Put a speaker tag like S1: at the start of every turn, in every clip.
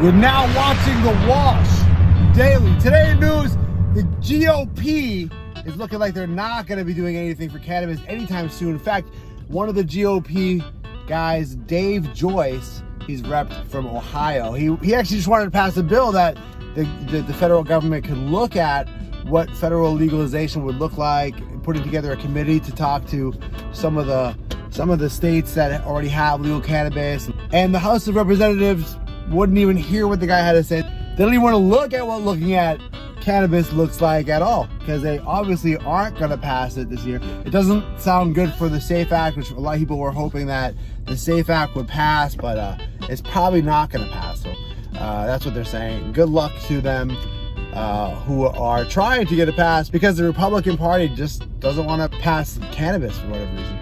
S1: You're now watching The Wash Daily. Today in news, the GOP is looking like they're not going to be doing anything for cannabis anytime soon. In fact, one of the GOP guys, Dave Joyce, he's repped from Ohio. He actually just wanted to pass a bill that the federal government could look at what federal legalization would look like, putting together a committee to talk to some of the states that already have legal cannabis. And the House of Representatives wouldn't even hear what the guy had to say. They don't even want to look at what looking at cannabis looks like at all, because they obviously aren't going to pass it this year. It doesn't sound good for the SAFE Act, which a lot of people were hoping that the SAFE Act would pass, but it's probably not going to pass. So that's what they're saying. Good luck to them who are trying to get it passed, because the Republican Party just doesn't want to pass cannabis for whatever reason.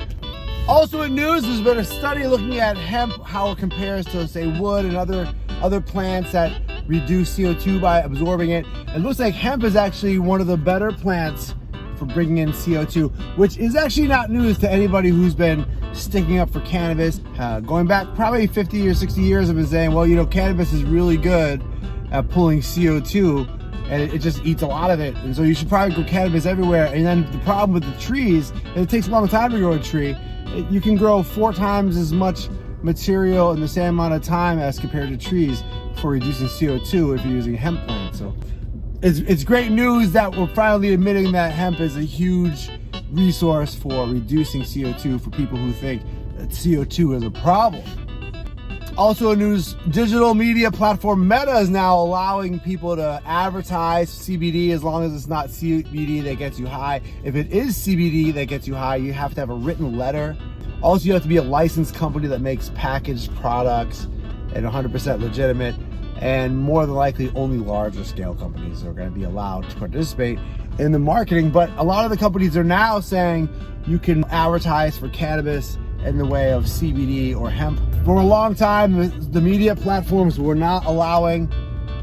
S1: Also in news, there's been a study looking at hemp, how it compares to, say, wood and other plants that reduce CO2 by absorbing it. It looks like hemp is actually one of the better plants for bringing in CO2, which is actually not news to anybody who's been sticking up for cannabis. Going back probably 50 or 60 years, I've been saying, well, you know, cannabis is really good at pulling CO2, and it just eats a lot of it. And so you should probably grow cannabis everywhere. And then the problem with the trees, it takes a long time to grow a tree. You can grow 4 times as much material in the same amount of time as compared to trees for reducing CO2 if you're using hemp plants. So it's great news that we're finally admitting that hemp is a huge resource for reducing CO2 for people who think that CO2 is a problem. Also in news, digital media platform Meta is now allowing people to advertise CBD as long as it's not CBD that gets you high. If it is CBD that gets you high, you have to have a written letter. Also, you have to be a licensed company that makes packaged products and 100% legitimate. And more than likely, only larger scale companies are going to be allowed to participate in the marketing. But a lot of the companies are now saying you can advertise for cannabis in the way of CBD or hemp. For a long time, the media platforms were not allowing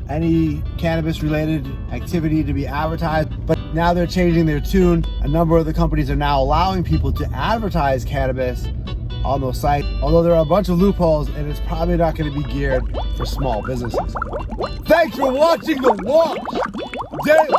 S1: any cannabis related activity to be advertised, but now they're changing their tune. A number of the companies are now allowing people to advertise cannabis on those sites, although there are a bunch of loopholes, and it's probably not going to be geared for small businesses. Thanks for watching The Wash Daily.